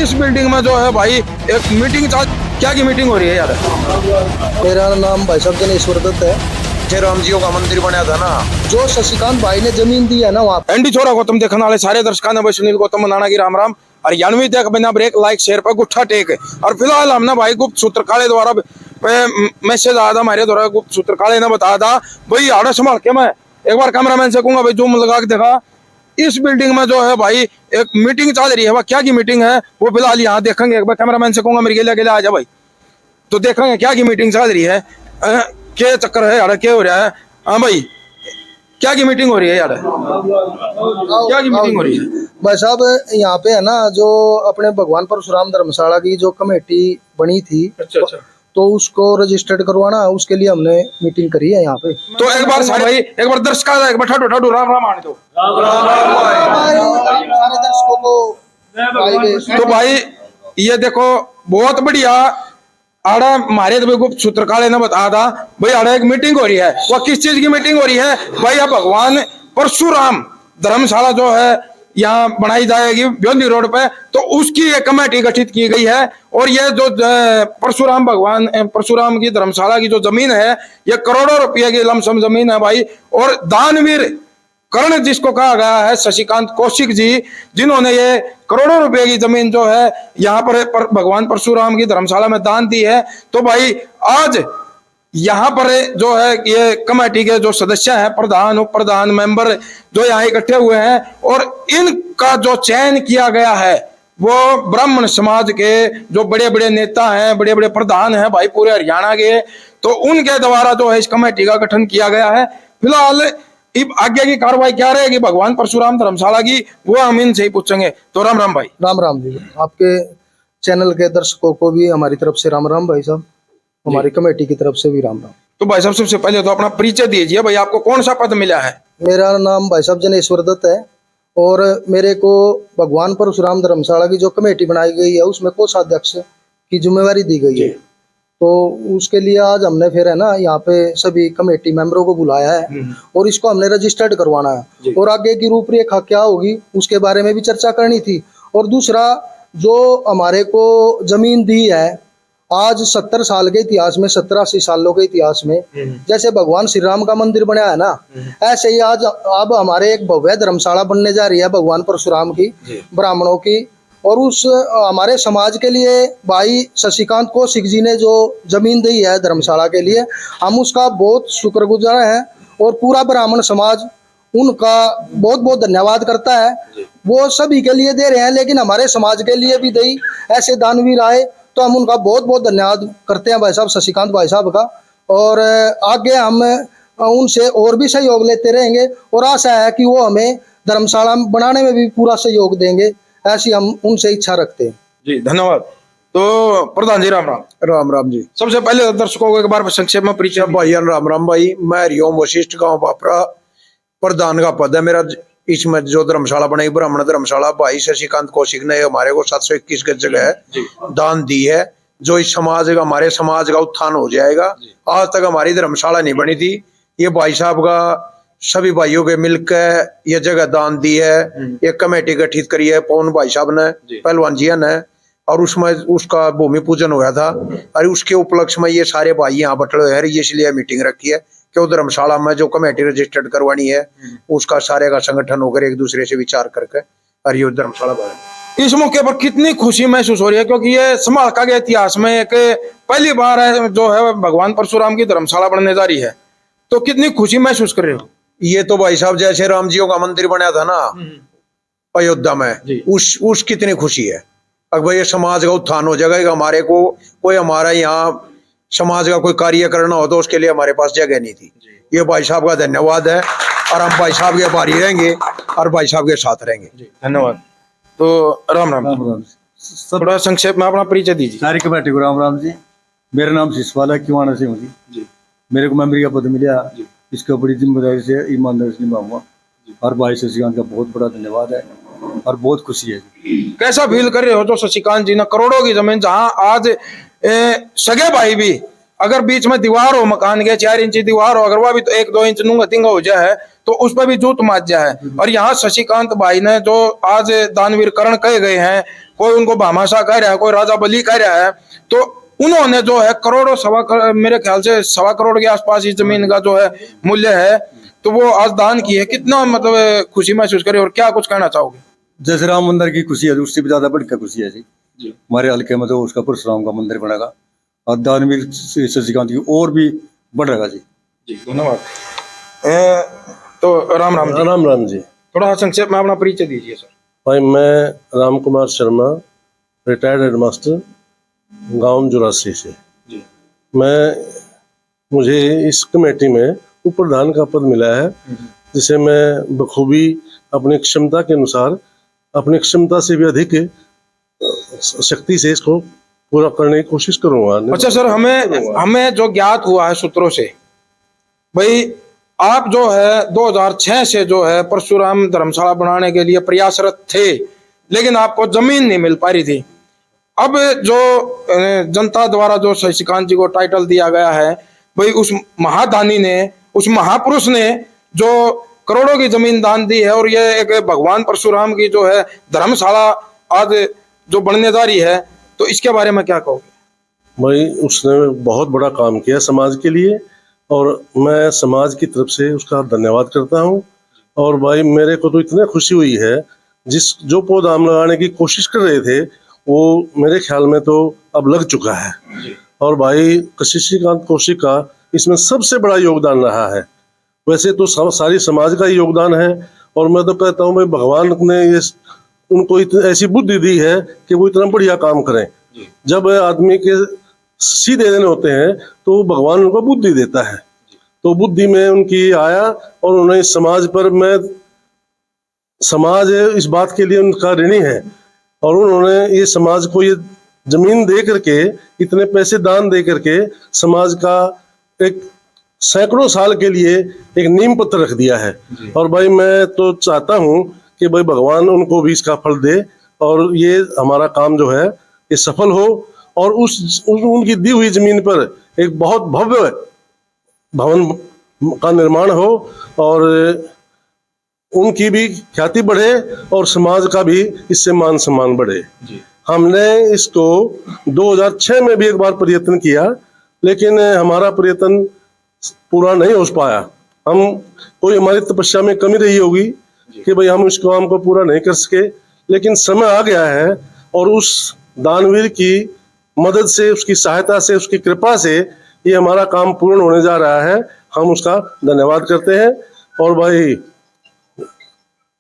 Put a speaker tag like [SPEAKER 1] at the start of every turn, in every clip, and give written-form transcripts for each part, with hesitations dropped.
[SPEAKER 1] इस बिल्डिंग में जो है भाई एक मीटिंग क्या की मीटिंग हो रही है यार?
[SPEAKER 2] मेरा नाम भाई साहब जनेश्वर दत्त है।
[SPEAKER 1] जय राम जी का मंदिर बना था ना,
[SPEAKER 2] जो शशिकांत भाई ने जमीन दी है ना वहाँ
[SPEAKER 1] एंडी छोरा गौतम देखने वाले सारे दर्शकों ने सुनील गौतम मनाना की राम राम। और 91 तक बिना ब्रेक लाइक शेयर पर गुट्ठा टेक। और फिलहाल हम ना भाई गुप्त सूत्र काले द्वारा मैसेज आया था हमारे द्वारा, गुप्त सूत्र काले ने बताया था भाई आड़ा संभाल के, मैं एक बार कैमरामैन से कहूंगा भाई जूम लगा के देखा, इस बिल्डिंग में जो है भाई एक मीटिंग चल रही है। वह क्या की मीटिंग है वो फिलहाल यहाँ देखेंगे। एक बार कैमरामैन से कहूंगा मेरे अकेले आ जा भाई, तो देखेंगे क्या की मीटिंग चल रही है, क्या चक्कर है यार, क्या हो रहा है। हाँ भाई, क्या की मीटिंग हो रही है यार? क्या की मीटिंग हो रही है
[SPEAKER 2] भाई साहब? यहाँ पे है ना जो अपने भगवान परशुराम धर्मशाला की जो कमेटी बनी थी,
[SPEAKER 1] अच्छा अच्छा,
[SPEAKER 2] तो उसको रजिस्टर्ड करवाना, उसके लिए हमने मीटिंग करी है यहाँ पे।
[SPEAKER 1] तो एक बार सारे भाई एक बार दर्शक एक बार ठाडू ठाडू राम राम आने दो
[SPEAKER 2] सारे दर्शकों को।
[SPEAKER 1] तो भाई ये देखो बहुत बढ़िया आड़ा हमारे तो गुप्त सूत्र काले ने बताया था भाई आड़ा एक मीटिंग हो रही है। वह किस चीज की मीटिंग हो रही है भाई? अब भगवान परशुराम धर्मशाला जो है यहाँ बनाई जाएगी ब्योंदी रोड पे, तो उसकी एक कमेटी गठित की गई है। और ये जो परशुराम भगवान परशुराम की धर्मशाला की जो जमीन है ये करोड़ों रुपये की लमसम जमीन है भाई। और दानवीर कर्ण जिसको कहा गया है शशिकांत कौशिक जी, जिन्होंने ये करोड़ों रुपए की जमीन जो है यहाँ पर भगवान परशुराम की धर्मशाला में दान दी है। तो भाई आज यहाँ पर जो है ये कमेटी के जो सदस्य हैं, प्रधान उप प्रधान मेंबर जो यहाँ इकट्ठे हुए हैं, और इनका जो चयन किया गया है वो ब्राह्मण समाज के जो बड़े बड़े नेता हैं, बड़े बड़े प्रधान हैं भाई पूरे हरियाणा के, तो उनके द्वारा जो है इस कमेटी का गठन किया गया है। फिलहाल आगे की कार्रवाई क्या रहेगी भगवान परशुराम धर्मशाला की वो हम इनसे ही पूछेंगे। तो राम राम भाई।
[SPEAKER 2] राम राम जी, आपके चैनल के दर्शकों को भी हमारी तरफ से राम राम भाई साहब, हमारी कमेटी की तरफ से भी राम राम।
[SPEAKER 1] तो भाई साहब सबसे पहले तो अपना परिचय दीजिए भाई, आपको कौन सा पद मिला है?
[SPEAKER 2] मेरा नाम भाई साहब जनेश्वर दत्त है, और मेरे को भगवान परशुराम धर्मशाला की जो कमेटी बनाई गई है उसमें कोषाध्यक्ष की जिम्मेवारी दी गई है। तो उसके लिए आज हमने फिर है ना यहाँ पे सभी कमेटी मेंबरों को बुलाया है और इसको हमने रजिस्टर्ड करवाना है, और आगे की रूपरेखा क्या होगी उसके बारे में भी चर्चा करनी थी। और दूसरा, जो हमारे को जमीन दी है आज 70 साल के इतिहास में, 70-80 सालों के इतिहास में, जैसे भगवान श्री राम का मंदिर बना है ना, ऐसे ही आज अब हमारे एक भव्य धर्मशाला बनने जा रही है भगवान परशुराम की, ब्राह्मणों की। और उस हमारे समाज के लिए भाई शशिकांत कौशिक जी ने जो जमीन दी है धर्मशाला के लिए, हम उसका बहुत शुक्रगुजार हैं, और पूरा ब्राह्मण समाज उनका बहुत बहुत धन्यवाद करता है। वो सभी के लिए दे रहे हैं, लेकिन हमारे समाज के लिए भी दई, ऐसे दानवीर आए तो हम उनका बहुत बहुत धन्यवाद करते हैं भाई साहब, शशिकांत भाई साहब का। और आगे हम उनसे और भी सहयोग लेते रहेंगे, और आशा है कि वो हमें धर्मशाला बनाने में भी पूरा सहयोग देंगे, ऐसी हम उनसे इच्छा रखते हैं
[SPEAKER 1] जी। धन्यवाद। तो प्रधान जी राम राम।
[SPEAKER 3] राम राम जी।
[SPEAKER 1] सबसे पहले दर्शकों को एक बार संक्षेप में परिचय।
[SPEAKER 3] भाई राम राम भाई, मैं हरिओम वशिष्ठ गांव बापरा, प्रधान का पद है मेरा। इसमें जो धर्मशाला बनाई ब्राह्मण धर्मशाला, भाई शशिकांत कौशिक ने हमारे को 721 गज जगह दान दी है, जो इस समाज का, हमारे समाज का उत्थान हो जाएगा। आज तक हमारी धर्मशाला नहीं बनी थी, ये भाई साहब का सभी भाइयों के मिलकर ये जगह दान दी है। एक कमेटी गठित करी है पवन भाई साहब ने, पहलवान जी ने, और उसमें उसका भूमि पूजन हुआ था। और उसके उपलक्ष्य में ये सारे भाई यहाँ बटले हैं, इसलिए मीटिंग रखी है कि धर्मशाला में जो कमेटी रजिस्टर्ड करवानी है उसका सारे का संगठन होकर एक दूसरे से विचार करके और ये धर्मशाला बने।
[SPEAKER 1] इस मौके पर कितनी खुशी महसूस हो रही है, क्योंकि ये समाज का इतिहास में एक पहली बार है जो है भगवान परशुराम की धर्मशाला बनने जा रही है, तो कितनी खुशी महसूस कर रहे हो?
[SPEAKER 3] ये तो भाई साहब जैसे राम जी का मंदिर बना था ना अयोध्या में, उस कितनी खुशी है। अब भाई ये समाज का उत्थान हो जाएगा। हमारे को कोई हमारा यहाँ समाज का कोई कार्य करना हो तो उसके लिए हमारे पास जगह नहीं थी। ये भाई साहब का धन्यवाद है, और हम भाई साहब के आभारी रहेंगे और भाई साहब के साथ रहेंगे।
[SPEAKER 1] धन्यवाद। तो राम राम। थोड़ा संक्षेप में अपना परिचय दीजिए।
[SPEAKER 4] सारी कमेटी को राम राम जी। मेरा नाम शिशपाल है, किवाना सिंह जी। मेरे को मेंबरी का पद मिला, इसको बड़ी जिम्मेदारी से ईमानदारी से निभाऊंगा, और भाई शशिकांत का बहुत बड़ा धन्यवाद है और बहुत खुशी है।
[SPEAKER 1] कैसा फील कर रहे हो जो शशिकांत जी ने करोड़ों की जमीन, जहां आज सगे भाई भी अगर बीच में दीवार हो, मकान के 4 इंच दीवार हो, अगर वह भी तो 1-2 इंच नूंगा तिंगा हो जाए तो उस पर भी जूत माज जाए, और यहाँ शशिकांत भाई ने जो आज दानवीर करण कहे गए हैं कोई उनको भामाशाह कह रहा है, कोई राजा बली कह रहा है, तो उन्होंने जो है करोड़ों मेरे ख्याल से 1.25 करोड़ के आसपास इस जमीन का जो है मूल्य है, तो वो आज दान की है। कितना मतलब खुशी महसूस करे और क्या कुछ कहना चाहोगे?
[SPEAKER 4] जैसे राम मंदिर की खुशी है उससे भी ज्यादा बढ़कर खुशी है जी। हमारे हल्के में तो उसका परशुराम का मंदिर बनेगा और दानवीर शशिकांत की और भी बढ़ेगा जी।
[SPEAKER 1] धन्यवाद। तो राम राम जी।
[SPEAKER 5] राम राम जी।
[SPEAKER 1] थोड़ा संक्षेप में अपना परिचय दीजिए सर।
[SPEAKER 5] भाई मैं राम कुमार शर्मा, रिटायर्ड हेडमास्टर, गांव जुरासी से। मुझे इस कमेटी में उप प्रधान का पद मिला है, जिसे मैं बखूबी अपनी क्षमता के अनुसार, अपनी क्षमता से भी अधिक शक्ति से इसको पूरा करने की कोशिश करूंगा।
[SPEAKER 1] अच्छा सर, हमें जो ज्ञात हुआ है सूत्रों से, भाई आप जो है 2006 से जो है परशुराम धर्मशाला बनाने के लिए प्रयासरत थे, लेकिन आपको जमीन नहीं मिल पा रही थी। अब जो जनता द्वारा जो शशिकांत जी को टाइटल दिया गया है, भाई उस महादानी ने, उस महापुरुष ने जो करोड़ों की जमीन दान दी है, और ये एक भगवान परशुराम की जो है धर्मशाला आज जो बनने जा रही है, तो इसके बारे में क्या कहोगे?
[SPEAKER 5] भाई उसने बहुत बड़ा काम किया समाज के लिए, और मैं समाज की तरफ से उसका धन्यवाद करता हूँ। और भाई मेरे को तो इतनी खुशी हुई है, जो पौधा हम लगाने की कोशिश कर रहे थे वो मेरे ख्याल में तो अब लग चुका है। और भाई शशिकांत कौशिक का इसमें सबसे बड़ा योगदान रहा है। वैसे तो सारी समाज का ही योगदान है, और मैं तो कहता हूँ भाई भगवान ने ये उनको ऐसी बुद्धि दी है कि वो इतना बढ़िया काम करें। जब आदमी के सीधे दिन होते हैं तो भगवान उनको बुद्धि देता है, तो बुद्धि में उनकी आया, और उन्हें समाज पर, समाज इस बात के लिए उनका ऋणी है, और उन्होंने ये समाज को ये जमीन दे करके, इतने पैसे दान दे करके समाज का एक सैकड़ों साल के लिए एक नींव पत्थर रख दिया है। और भाई मैं तो चाहता हूँ कि भाई भगवान उनको भी इसका फल दे, और ये हमारा काम जो है ये सफल हो, और उनकी दी हुई जमीन पर एक बहुत भव्य भवन का निर्माण हो, और उनकी भी ख्याति बढ़े, और समाज का भी इससे मान सम्मान बढ़े। हमने इसको 2006 में भी एक बार प्रयत्न किया, लेकिन हमारा प्रयत्न पूरा नहीं हो पाया। कोई हमारी तपस्या में कमी रही होगी कि भाई हम इस काम को पूरा नहीं कर सके, लेकिन समय आ गया है, और उस दानवीर की मदद से, उसकी सहायता से, उसकी कृपा से ये हमारा काम पूर्ण होने जा रहा है। हम उसका धन्यवाद करते हैं, और भाई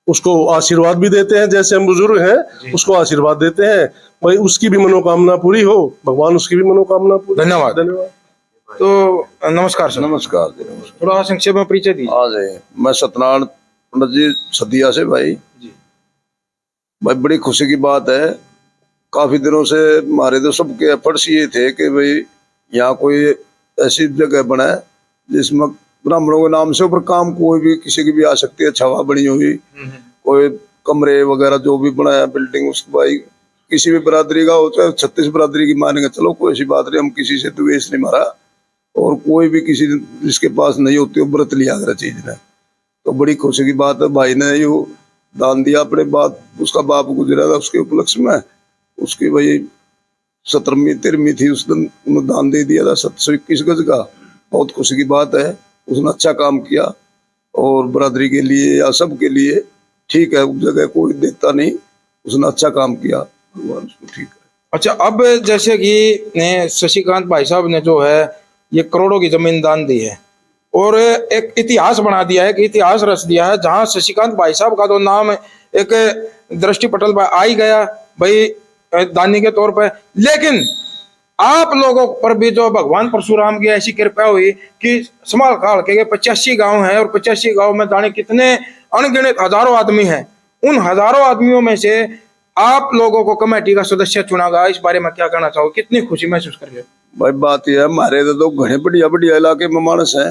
[SPEAKER 5] उसको आशीर्वाद भी देते हैं, जैसे हम बुजुर्ग हैं उसको आशीर्वाद देते हैं, भाई उसकी भी मनोकामना पूरी हो, भगवान उसकी भी मनोकामना पूरी।
[SPEAKER 1] धन्यवाद। तो नमस्कार सर।
[SPEAKER 3] नमस्कार जी।
[SPEAKER 1] थोड़ा संक्षेप में परिचय दीजिए।
[SPEAKER 3] हाँ जी, मैं सत्यनारायण पंडित जी सदिया से। भाई बड़ी खुशी की बात है, काफी दिनों से हमारे तो सबके एफर्ट्स ये थे कि भाई यहाँ कोई ऐसी जगह बना जिसमें ब्राह्मणों के नाम से ऊपर काम कोई भी किसी की भी आ सकती है। छावा बनी हुई, कोई कमरे वगैरह जो भी बनाया, बिल्डिंग, उसको भाई किसी भी बरादरी का हो, चाहे 36 बरादरी की मानेंगे, चलो कोई ऐसी बात नहीं, हम किसी से द्वेष नहीं मारा, और कोई भी किसी जिसके पास नहीं होती वो व्रत लिया अगर चीज ने, तो बड़ी खुशी की बात है। भाई ने यो दान दिया अपने बाप, उसका बाप गुजरा था, उसके उपलक्ष्य में उसकी भाई 17वीं 13वीं थी, उस दिन उन्होंने दान दे दिया था 721 गज का। बहुत खुशी की बात है, उसने अच्छा काम किया, और बरादरी के लिए या सब के लिए ठीक है, उस जगह कोई देता नहीं, उसने अच्छा काम किया, भगवान उसको ठीक है।
[SPEAKER 1] अच्छा, अब जैसे कि शशिकांत भाई साहब ने जो है ये करोड़ों की जमीन दान दी है, और एक इतिहास बना दिया है, कि इतिहास रच दिया है, जहां शशिकांत भाई साहब का तो नाम एक दृष्टि पटल पर आ ही गया भाई दानी के तौर पर, लेकिन आप लोगों पर भी जो भगवान परशुराम की ऐसी कृपा हुई कि संभाल काल के 85 गांव हैं, और 85 गांव में जाने कितने अनगिनत हजारों आदमी हैं, उन हजारों आदमियों में से आप लोगों को कमेटी का सदस्य चुना गया। इस बारे में क्या कहना चाहोगे, कितनी खुशी महसूस कर रहे हो?
[SPEAKER 3] भाई बात यह है, हमारे तो घने बढ़िया बढ़िया इलाके में मानस है,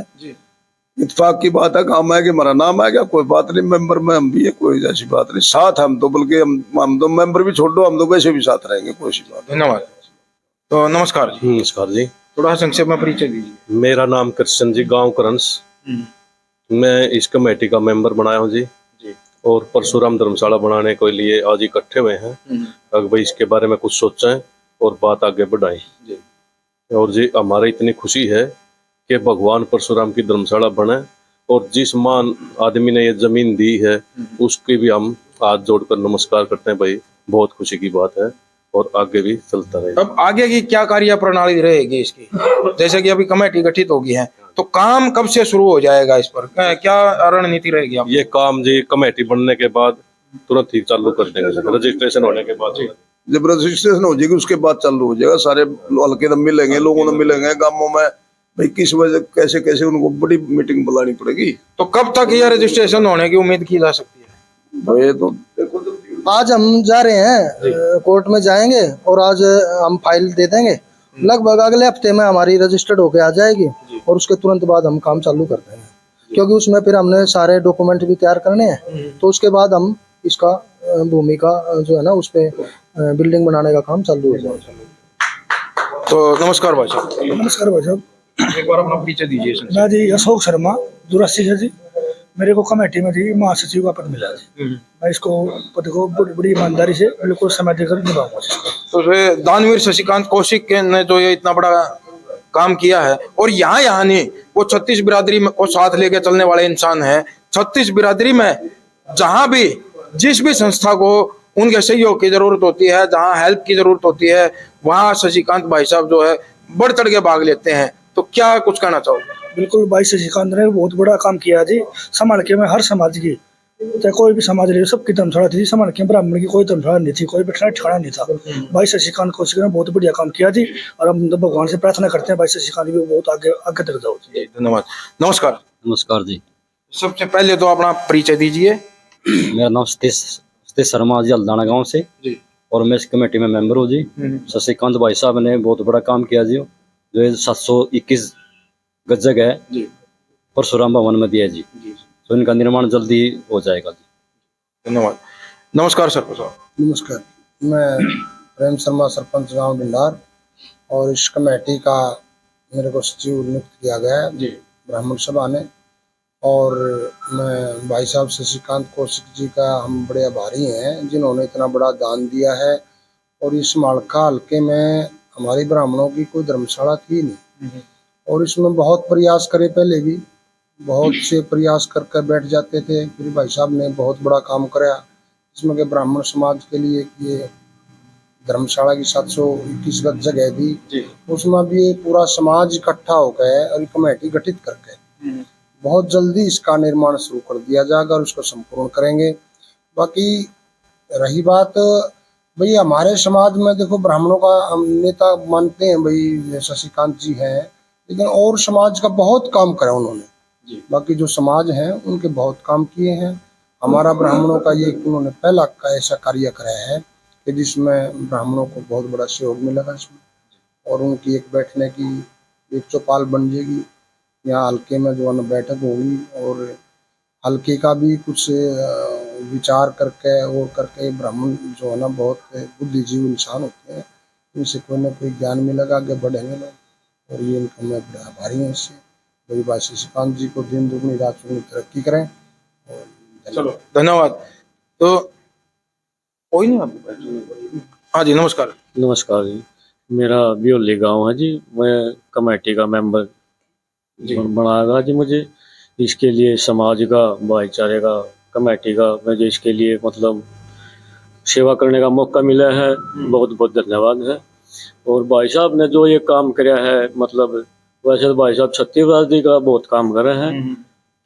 [SPEAKER 3] इत्तेफाक की बात है, काम है कि हमारा नाम है क्या, कोई बात नहीं, मेंबर में हम भी है, कोई ऐसी बात नहीं, साथ हम तो, बल्कि हम तो मेंबर भी छोड़ दो, हम तो वैसे भी साथ रहेंगे, कोई सी बात।
[SPEAKER 1] धन्यवाद। तो नमस्कार जी।
[SPEAKER 5] नमस्कार जी।
[SPEAKER 1] थोड़ा संक्षेप में परिचय दीजिए।
[SPEAKER 5] मेरा नाम कृष्ण जी, गांव करंस। मैं इस कमेटी का मेंबर बनाया हूँ जी,
[SPEAKER 6] और परशुराम धर्मशाला बनाने के लिए आज इकट्ठे हुए हैं। अगर भाई इसके बारे में कुछ सोचें और बात आगे बढ़ाएं। और जी हमारी इतनी खुशी है कि भगवान परशुराम की धर्मशाला बने और जिस मान आदमी ने ये जमीन दी है उसकी भी हम हाथ जोड़कर नमस्कार करते हैं। भाई बहुत खुशी की बात है और आगे भी चलता रहे।
[SPEAKER 1] अब आगे की क्या कार्य प्रणाली रहेगी इसकी? जैसे कि अभी कमेटी गठित होगी है, तो काम कब से शुरू हो जाएगा? इस पर क्या रणनीति रहेगी?
[SPEAKER 6] ये काम जी कमेटी बनने के बाद तुरंत ही चालू कर देंगे, रजिस्ट्रेशन होने के बाद।
[SPEAKER 3] जब रजिस्ट्रेशन हो जाएगी उसके बाद चालू हो जाएगा। सारे हल्के में मिलेंगे, लोगों ने मिलेंगे गांवों में, भाई किस वजह कैसे कैसे उनको बड़ी मीटिंग बुलानी पड़ेगी।
[SPEAKER 1] तो कब तक यह रजिस्ट्रेशन होने की उम्मीद की जा सकती है?
[SPEAKER 3] भाई तो देखो
[SPEAKER 2] आज हम जा रहे हैं, कोर्ट में जाएंगे और आज हम फाइल दे देंगे। लगभग अगले हफ्ते में हमारी रजिस्टर्ड होके आ जाएगी और उसके तुरंत बाद हम काम चालू कर देंगे, क्योंकि उसमें फिर हमने सारे डॉक्यूमेंट भी तैयार करने हैं। तो उसके बाद हम इसका भूमि का जो है ना उस पे बिल्डिंग बनाने का काम चालू हो जाएगा।
[SPEAKER 1] तो नमस्कार भाई साहब।
[SPEAKER 7] नमस्कार भाई साहब,
[SPEAKER 1] एक बार अपना परिचय दीजिए।
[SPEAKER 7] मैं जी अशोक शर्मा जुरासी है जी। मेरे को कमेटी में जी महासचिव का पद मिला जी। मैं इसको पद को बड़ी ईमानदारी से बिल्कुल समय देकर निभाऊंगा।
[SPEAKER 1] तो दानवीर शशिकांत कौशिक ने जो ये इतना बड़ा काम किया है, और यहाँ नहीं, वो 36 बिरादरी को साथ लेके चलने वाले इंसान है। 36 बिरादरी में जहाँ भी जिस भी संस्था को उनके सहयोग की जरूरत होती है, जहाँ हेल्प की जरूरत होती है, वहाँ शशिकांत भाई साहब जो है बढ़ चढ़ के भाग लेते हैं। तो क्या कुछ कहना चाहोगे?
[SPEAKER 7] बिल्कुल भाई शशिकांत ने बहुत बड़ा काम किया जी। संभाल के मैं हर समाज की, चाहे कोई भी समाज ले, सबकी धर्मशाला थी संभाल के। ब्राह्मण की कोई धर्मशाला नहीं थी, कोई बैठना ठिकाना नहीं था। भाई शशिकांत कौशिक ने बहुत बढ़िया काम किया जी, और हम भगवान से प्रार्थना करते हैं भाई शशिकांत भी बहुत आगे आगे तक जाओ।
[SPEAKER 1] धन्यवाद। नमस्कार।
[SPEAKER 8] नमस्कार जी।
[SPEAKER 1] सबसे पहले तो अपना परिचय दीजिए।
[SPEAKER 8] मेरा नाम सतीश शर्मा जी, हल्दाना गांव से
[SPEAKER 1] जी।
[SPEAKER 8] और मैं इस कमेटी में मेंबर हूँ जी। शशिकांत भाई साहब ने बहुत बड़ा काम किया जी, जो 721 गज जगह है परशुराम भवन में दिया जी। तो इनका निर्माण जल्दी हो जाएगा जी।
[SPEAKER 1] धन्यवाद। नमस्कार सरपंच साहब।
[SPEAKER 2] नमस्कार, मैं प्रेम शर्मा, सरपंच गांव भिंडार, और इस कमेटी का मेरे को सचिव नियुक्त किया गया है ब्राह्मण सभा ने। और मैं भाई साहब शशिकांत कौशिक जी का हम बड़े आभारी हैं, जिन्होंने इतना बड़ा दान दिया है। और इस मालका हल्के में हमारी ब्राह्मणों की कोई धर्मशाला थी नहीं, और इसमें बहुत प्रयास करे, पहले भी बहुत से प्रयास करके बैठ जाते थे। फिर भाई साहब ने बहुत बड़ा काम कराया, इसमें के ब्राह्मण समाज के लिए ये धर्मशाला की 721 गज जगह दी। उसमें भी पूरा समाज इकट्ठा हो गए और कमेटी गठित करके बहुत जल्दी इसका निर्माण शुरू कर दिया जाएगा और उसको संपूर्ण करेंगे। बाकी रही बात भाई, हमारे समाज में देखो ब्राह्मणों का हम नेता मानते हैं भाई शशिकांत जी हैं, लेकिन और समाज का बहुत काम करा उन्होंने। बाकी जो समाज हैं उनके बहुत काम किए हैं। हमारा ब्राह्मणों का ये उन्होंने पहला का ऐसा कार्य कराया है कि जिसमें ब्राह्मणों को बहुत बड़ा सहयोग मिलेगा इसमें। और उनकी एक बैठने की एक चौपाल बन जाएगी, यहाँ हल्के में जो है ना बैठक होगी, और हल्के का भी कुछ विचार करके और करके ब्राह्मण जो है ना बहुत बुद्धिजीवी इंसान होते हैं, इनसे कोई ना कोई ज्ञान मिलेगा, आगे बढ़ेंगे लोग। और ये इनका मैं बड़ा आभारी हूँ इससे। मेरी बात शशिकांत जी को दिन दुगनी रात चुगनी तरक्की करें। और
[SPEAKER 1] चलो धन्यवाद। तो कोई नहीं। हाँ जी, नमस्कार।
[SPEAKER 8] नमस्कार जी। मेरा बियोली गांव है जी। मैं कमेटी का मेंबर बनाएगा जी। मुझे इसके लिए समाज का, भाईचारे का, कमेटी का, मुझे इसके लिए मतलब सेवा करने का मौका मिला है। बहुत बहुत धन्यवाद है। और भाई साहब ने जो ये काम किया है, मतलब वैसे तो भाई साहब छत्तीस बिरादरी का बहुत काम कर रहे हैं,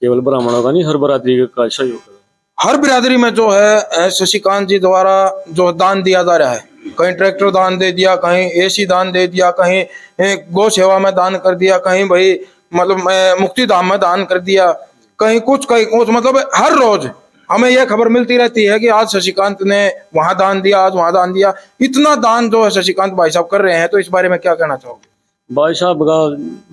[SPEAKER 8] केवल ब्राह्मणों का नहीं, हर बिरादरी का सहयोग कर रहे हैं।
[SPEAKER 1] हर बिरादरी में जो है शशिकांत जी द्वारा जो दान दिया जा रहा है, कहीं ट्रैक्टर दान दे दिया, कहीं एसी दान दे दिया, कहीं गौ सेवा में दान कर दिया, कहीं भाई मतलब मुक्ति धाम में दान कर दिया, कहीं कुछ मतलब हर रोज हमें यह खबर मिलती रहती है कि आज शशिकांत ने वहां दान दिया, आज वहां दान दिया। इतना दान जो है शशिकांत भाई साहब कर रहे हैं, तो इस बारे में क्या कहना चाहोगे?
[SPEAKER 8] भाई साहब का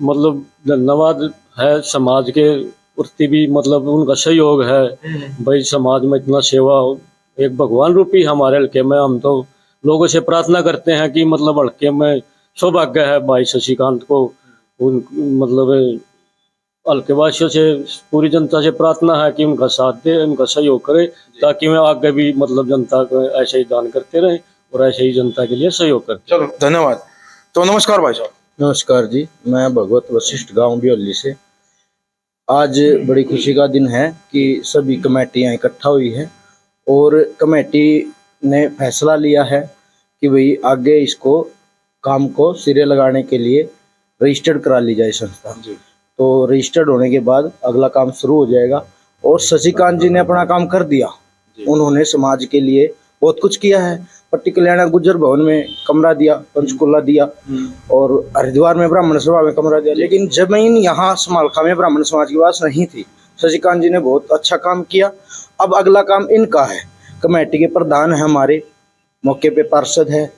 [SPEAKER 8] मतलब धन्यवाद है। समाज के प्रति भी मतलब उनका सहयोग है। भाई समाज में इतना सेवा, एक भगवान रूपी हमारे हल्के में, हम तो लोगों से प्रार्थना करते हैं कि मतलब हल्के में सौभाग्य है भाई शशिकांत को उन मतलब हल्के वासियों से, पूरी जनता से प्रार्थना है कि उनका साथ दे, उनका सहयोग करे, ताकि मैं आगे भी मतलब जनता को ऐसे ही दान करते रहे और ऐसे ही जनता के लिए सहयोग करते।
[SPEAKER 1] चलो धन्यवाद। तो नमस्कार भाई साहब।
[SPEAKER 9] नमस्कार जी, मैं भगवत वशिष्ठ गांव बियोली से। आज बड़ी खुशी का दिन है कि सभी कमेटियां इकट्ठा हुई है और कमेटी ने फैसला लिया है कि भाई आगे इसको काम को सिरे लगाने के लिए रजिस्टर्ड करा ली जाए संस्था। तो रजिस्टर्ड होने के बाद अगला काम शुरू हो जाएगा। और शशिकांत जी ने अपना काम कर दिया, उन्होंने समाज के लिए बहुत कुछ किया है। पट्टी कल्याण गुज्जर भवन में कमरा दिया, पंचकुला दिया और हरिद्वार में ब्राह्मण सभा में कमरा दिया, लेकिन जमीन यहाँ समालखा में ब्राह्मण समाज के पास नहीं थी। शशिकांत जी ने बहुत अच्छा काम किया। अब अगला काम इनका है। कमेटी के प्रधान है हमारे, मौके पे पार्षद है,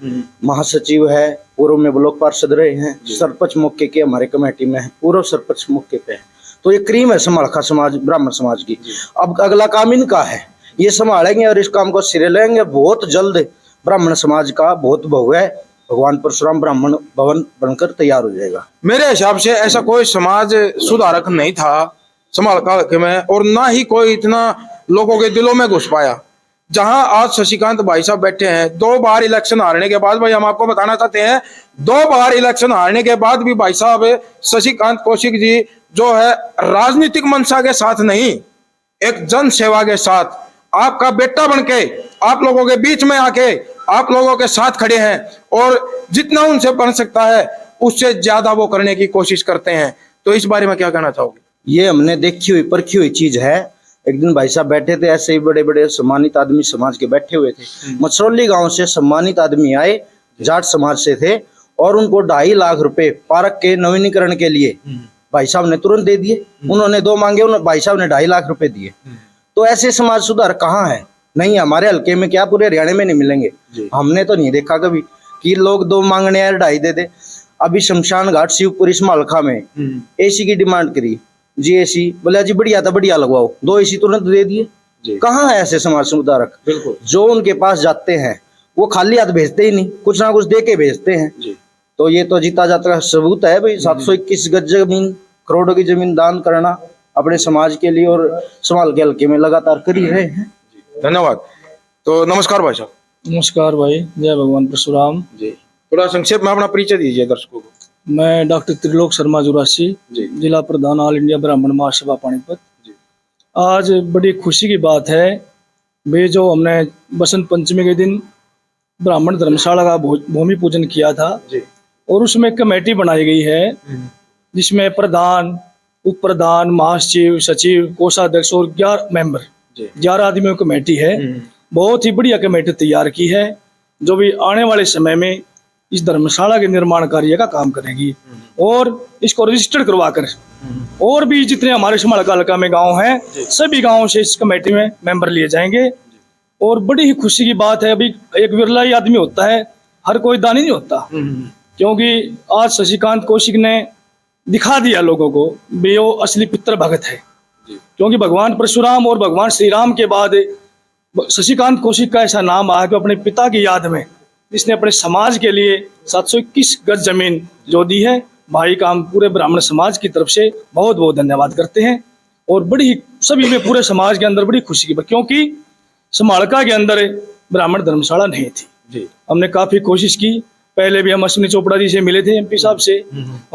[SPEAKER 9] महासचिव है, पूर्व में ब्लॉक पार्षद रहे हैं, सरपंच मौके के हमारे कमेटी में है, पूर्व सरपंच मौके पे है। तो ये क्रीम है समालखा समाज ब्राह्मण समाज की। अब अगला काम इनका है, ये संभालेंगे और इस काम को सिरे लेंगे। बहुत जल्द ब्राह्मण समाज का बहुत भव्य भगवान परशुराम ब्राह्मण भवन बनकर तैयार हो जाएगा।
[SPEAKER 1] मेरे हिसाब से ऐसा कोई समाज सुधारक नहीं था समालखा हल्के में, और ना ही कोई इतना लोगों के दिलों में घुस पाया। जहां आज शशिकांत भाई साहब बैठे हैं, 2 बार इलेक्शन हारने के बाद, भाई हम आपको बताना चाहते हैं, 2 बार इलेक्शन हारने के बाद भी भाई साहब शशिकांत कौशिक जी जो है राजनीतिक मंशा के साथ नहीं, एक जन सेवा के साथ आपका बेटा बनके आप लोगों के बीच में आके आप लोगों के साथ खड़े हैं और जितना उनसे बन सकता है उससे ज्यादा वो करने की कोशिश करते हैं। तो इस बारे में क्या कहना चाहोगे?
[SPEAKER 9] ये हमने देखी हुई परखी हुई चीज है। एक दिन भाई साहब बैठे थे, ऐसे ही बड़े बड़े सम्मानित आदमी समाज के बैठे हुए थे। मछरौली गांव से सम्मानित आदमी आए, जाट समाज से थे, और उनको 2.5 लाख रुपए पार्क के नवीनीकरण के लिए भाई साहब ने तुरंत दे दिए। उन्होंने 2 मांगे, भाई साहब ने 2.5 लाख रुपए दिए। तो ऐसे समाज सुधार कहाँ है? नहीं, हमारे हल्के में क्या पूरे हरियाणा में नहीं मिलेंगे। हमने तो नहीं देखा कभी कि लोग 2 मांगने यार 2.5 दे दे। अभी शमशान घाट शिवपुरी समालखा में एसी की डिमांड करी जी, एसी बोला जी बढ़िया था, बढ़िया लगवाओ, 2 एसी तुरंत दे दिए। कहाँ है ऐसे समाज सुधारक? बिल्कुल, जो उनके पास जाते हैं वो खाली हाथ भेजते ही नहीं, कुछ ना कुछ दे के भेजते हैं। तो ये तो जीता जाता का सबूत है भाई। 721 गज जमीन, करोड़ों की जमीन दान करना अपने समाज के लिए और समाल के हल्के में लगातार कर ही रहे हैं।
[SPEAKER 1] धन्यवाद। तो नमस्कार भाई साहब।
[SPEAKER 7] नमस्कार भाई, जय भगवान परशुराम
[SPEAKER 1] जी, थोड़ा संक्षेप में अपना परिचय दीजिए दर्शकों को।
[SPEAKER 7] मैं डॉक्टर त्रिलोक शर्मा जुरासी, जिला प्रधान ऑल इंडिया ब्राह्मण महासभा पानीपत। आज बड़ी खुशी की बात है वे जो हमने बसंत पंचमी के दिन ब्राह्मण धर्मशाला का भूमि पूजन किया था और उसमें कमेटी बनाई गई है जिसमें प्रधान, उप प्रधान, महासचिव, सचिव, कोषाध्यक्ष और 11 मेंबर, 11 आदमियों की कमेटी है। बहुत ही बढ़िया कमेटी तैयार की है जो भी आने वाले समय में इस धर्मशाला के निर्माण कार्य का काम करेगी और इसको रजिस्टर्ड करवा कर और भी जितने हमारे समालखा हल्का में गांव हैं सभी गांवों से इस कमेटी में मेंबर लिए जाएंगे। और बड़ी ही खुशी की बात है, अभी एक विरला ही आदमी होता है, हर कोई दानी नहीं होता, क्योंकि आज शशिकांत कौशिक ने दिखा दिया लोगों को भी वो असली पितर भगत है। क्योंकि भगवान परशुराम और भगवान श्री राम के बाद शशिकांत कौशिक का ऐसा नाम आया कि अपने पिता की याद में इसने अपने समाज के लिए 721 गज जमीन जो दी है। भाई का हम पूरे ब्राह्मण समाज की तरफ से बहुत बहुत धन्यवाद करते हैं। और बड़ी सभी में पूरे समाज के अंदर बड़ी खुशी की बात, क्योंकि समालखा के अंदर ब्राह्मण धर्मशाला नहीं थी। हमने काफी कोशिश की, पहले भी हम अश्विनी चोपड़ा जी से मिले थे, एमपी साहब से,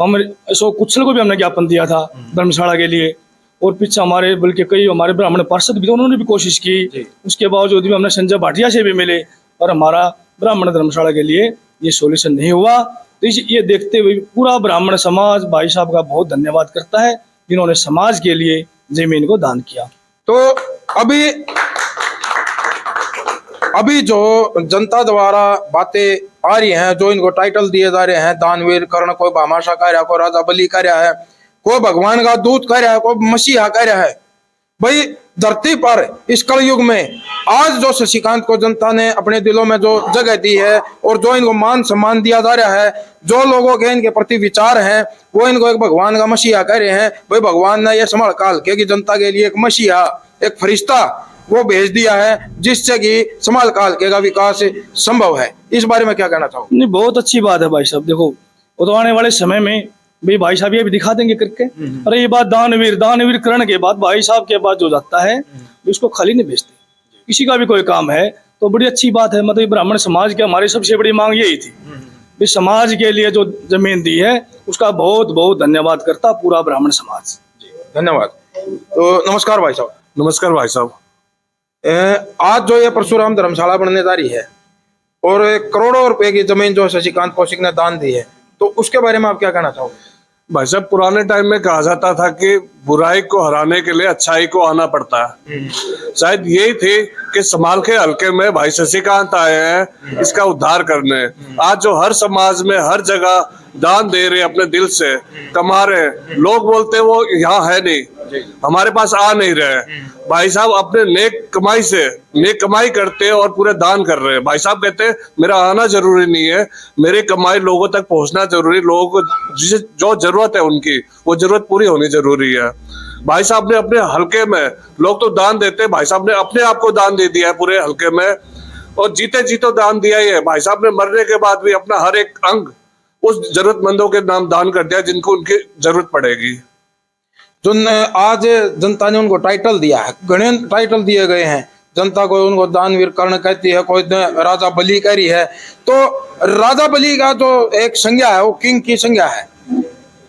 [SPEAKER 7] हम अशोक कुशल को भी हमने ज्ञापन दिया था धर्मशाला के लिए, और पीछे हमारे बल्कि कई हमारे ब्राह्मण पार्षद भी थे, उन्होंने भी कोशिश की। उसके बावजूद भी हमने संजय भाटिया से भी मिले और हमारा ब्राह्मण धर्मशाला के लिए ये सॉल्यूशन नहीं हुआ। तो ये देखते हुए पूरा ब्राह्मण समाज भाई साहब का बहुत धन्यवाद करता है जिन्होंने समाज के लिए जमीन को दान किया।
[SPEAKER 1] तो अभी जो जनता द्वारा बातें आ रही हैं, जो इनको टाइटल दिए जा रहे हैं, दानवीर कर्ण, कोई भामाशाह कह रहा है, कोई राजा बलि कह रहा है, कोई भगवान का दूत कह रहा है, कोई मसीहा कह रहा है। भाई धरती पर इस कलयुग में आज जो शशिकांत को जनता ने अपने दिलों में जो जगह दी है और जो इनको मान सम्मान दिया जा रहा है, जो लोगों के इनके प्रति विचार हैं, वो इनको एक भगवान का मसीहा कह रहे हैं। भाई भगवान ने यह समालखा हल्के की जनता के लिए एक मसीहा, एक फरिश्ता वो भेज दिया है जिससे कि समालखा हल्के का विकास संभव है। इस बारे में क्या कहना चाहोगे?
[SPEAKER 7] नहीं, बहुत अच्छी बात है भाई साहब। देखो, वो तो आने वाले समय में भाई भाई साहब ये भी दिखा देंगे करके। अरे ये बात दानवीर करण के बाद भाई साहब के बाद जो जाता है उसको खाली नहीं भेजते। किसी का भी कोई काम है तो बड़ी अच्छी बात है। मतलब ब्राह्मण समाज की हमारी सबसे बड़ी मांग यही थी, भी समाज के लिए जो जमीन दी है उसका बहुत बहुत धन्यवाद करता पूरा ब्राह्मण समाज।
[SPEAKER 1] धन्यवाद। तो नमस्कार भाई साहब।
[SPEAKER 5] नमस्कार भाई साहब।
[SPEAKER 1] आज जो ये परशुराम धर्मशाला बनने जा रही है और करोड़ों रुपए की जमीन जो शशिकांत कौशिक ने दान दी है, तो उसके बारे में आप क्या कहना चाहोगे?
[SPEAKER 5] भाई साहब, पुराने टाइम में कहा जाता था कि बुराई को हराने के लिए अच्छाई को आना पड़ता है। शायद यही थी कि समाल के हल्के में भाई शशिकांत आए हैं इसका उद्धार करने। आज जो हर समाज में हर जगह दान दे रहे अपने दिल से, कमा रहे, लोग बोलते वो यहाँ है नहीं, हमारे पास आ नहीं रहे। भाई साहब अपने नेक कमाई करते और पूरे दान कर रहे हैं। भाई साहब कहते हैं मेरा आना जरूरी नहीं है, मेरी कमाई लोगों तक पहुंचना जरूरी, लोगों को जिसे जो जरूरत है उनकी वो जरूरत पूरी होनी जरूरी है। भाई साहब ने अपने हल्के में, लोग तो दान देते, भाई साहब ने अपने आप को दान दे दिया है पूरे हल्के में, और जीते जीतो दान दिया ही है। भाई साहब ने मरने के बाद भी अपना हर एक अंग उस जरूरतमंदों के नाम दान कर दिया जिनको उनकी जरूरत पड़ेगी।
[SPEAKER 1] जो आज जनता ने उनको टाइटल दिया है, घने टाइटल दिए गए हैं जनता को, उनको दानवीर कर्ण कहती है, कोई राजा बलि कह रही है। तो राजा बलि का जो एक संज्ञा है वो किंग की संज्ञा है।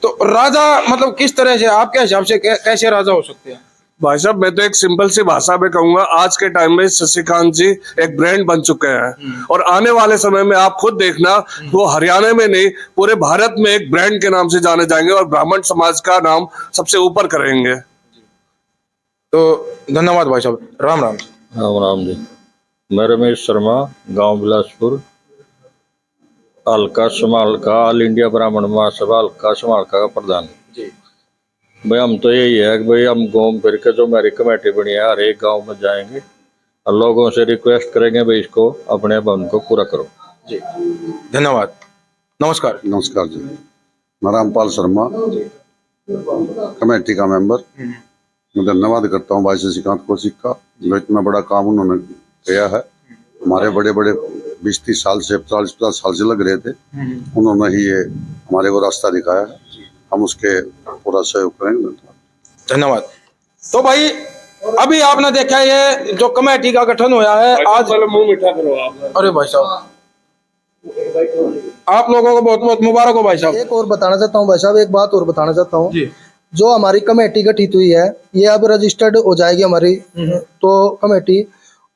[SPEAKER 1] तो राजा मतलब किस तरह से आपके हिसाब से कैसे राजा हो सकते हैं?
[SPEAKER 5] भाई साहब मैं तो एक सिंपल सी भाषा में कहूंगा, आज के टाइम में शशिकांत जी एक ब्रांड बन चुके हैं, और आने वाले समय में आप खुद देखना वो हरियाणा में नहीं पूरे भारत में एक ब्रांड के नाम से जाने जाएंगे और ब्राह्मण समाज का नाम सबसे ऊपर करेंगे।
[SPEAKER 1] तो धन्यवाद भाई साहब। राम राम।
[SPEAKER 10] राम राम जी। मैं रमेश शर्मा, गांव बिलासपुर, हल्का समालका, ऑल इंडिया ब्राह्मण महासभा हल्का समालका का प्रधान जी। भाई हम तो यही है कि भाई हम घूम फिर के जो मेरी कमेटी बनी है हर एक गांव में जाएंगे और लोगों से रिक्वेस्ट करेंगे भाई इसको अपने बंद को पूरा करो
[SPEAKER 1] जी। धन्यवाद। नमस्कार।
[SPEAKER 11] नमस्कार जी। मैं रामपाल शर्मा, कमेटी का मेंबर। मैं धन्यवाद करता हूँ भाई शशिकांत कौशिक का, जो इतना बड़ा काम उन्होंने किया है। हमारे बड़े बड़े 20-30 साल से 40-50 साल से लग रहे थे, उन्होंने ही ये हमारे को रास्ता दिखाया है। हम उसके पूरा सहयोग करेंगे।
[SPEAKER 1] धन्यवाद। तो भाई अभी आपने देखा ये जो कमेटी का गठन हुआ है आज।
[SPEAKER 5] मुंह मीठा करो आप।
[SPEAKER 1] अरे भाई साहब आप लोगों को बहुत बहुत मुबारक हो भाई साहब।
[SPEAKER 2] एक और बताना चाहता हूँ भाई साहब, एक बात और बताना चाहता हूँ। जो हमारी कमेटी गठित हुई है ये अब रजिस्टर्ड हो जाएगी हमारी तो कमेटी,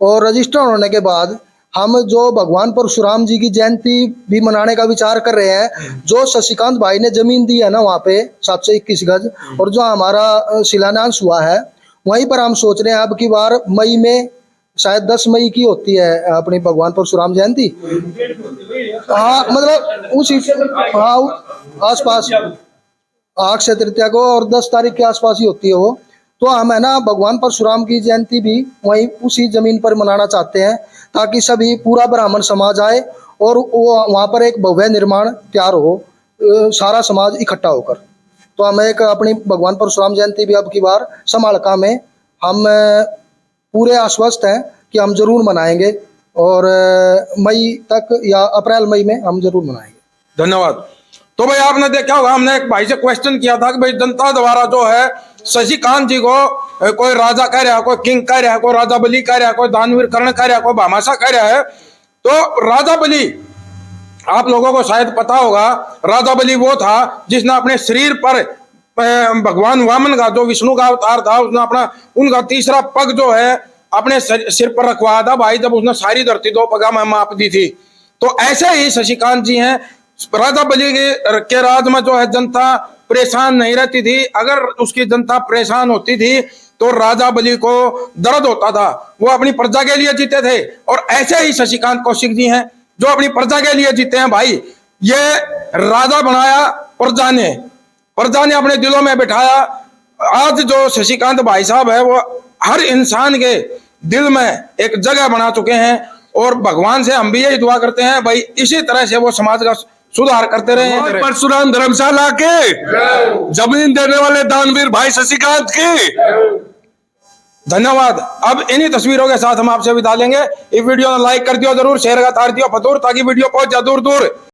[SPEAKER 2] और रजिस्टर होने के बाद हम जो भगवान परशुराम जी की जयंती भी मनाने का विचार कर रहे हैं। जो शशिकांत भाई ने जमीन दी है ना वहाँ पे 721 गज, और जो हमारा शिलान्यास हुआ है वहीं पर हम सोच रहे हैं अब की बार मई में, शायद 10 मई की होती है अपनी भगवान परशुराम जयंती। हाँ मतलब उसी आसपास अक्षय तृतीया को, और 10 तारीख के आसपास ही होती है वो। तो हम है ना भगवान परशुराम की जयंती भी वहीं उसी जमीन पर मनाना चाहते हैं, ताकि सभी पूरा ब्राह्मण समाज आए और वो वहाँ पर एक भव्य निर्माण तैयार हो, सारा समाज इकट्ठा होकर। तो हम एक अपनी भगवान परशुराम जयंती भी अब की बार समालका में हम पूरे आश्वस्त हैं कि हम जरूर मनाएंगे, और मई तक या अप्रैल मई में हम जरूर मनाएंगे।
[SPEAKER 1] धन्यवाद। तो भाई आपने देखा होगा, हमने एक भाई से क्वेश्चन किया था कि भाई जनता द्वारा जो है शशिकांत जी को कोई राजा कह रहा है, कोई किंग कह रहा है, कोई राजा बलि कह रहा है, कोई दानवीर कर्ण कह रहा है, कोई भामाशाह कह रहा है। तो राजा बलि आप लोगों को शायद पता होगा, राजा बलि वो था जिसने अपने शरीर पर भगवान वामन का जो विष्णु का अवतार था उसने अपना उनका तीसरा पग जो है अपने सिर पर रखवाया था भाई, जब उसने सारी धरती 2 पगा में माप दी थी। तो ऐसे ही शशिकांत जी हैं। राजा बलि के राज में जो है जनता परेशान नहीं रहती थी। अगर उसकी जनता परेशान होती थी तो राजा बलि को दर्द होता था, वो अपनी प्रजा के लिए जीते थे। और ऐसे ही शशिकांत कौशिक जी हैं जो अपनी प्रजा के लिए जीते हैं। भाई ये राजा बनाया प्रजा ने अपने दिलों में बिठाया। आज जो शशिकांत भाई साहब है वो हर इंसान के दिल में एक जगह बना चुके हैं, और भगवान से हम भी यही दुआ करते हैं भाई इसी तरह से वो समाज का सुधार करते रहे।
[SPEAKER 5] परशुराम धर्मशाला के जमीन देने वाले दानवीर भाई शशिकांत की
[SPEAKER 1] धन्यवाद। अब इन्हीं तस्वीरों के साथ हम आपसे विदा लेंगे। इस वीडियो को लाइक कर दियो जरूर, शेयर का तार दियो फतूर, ताकि वीडियो पहुंच जाए दूर दूर।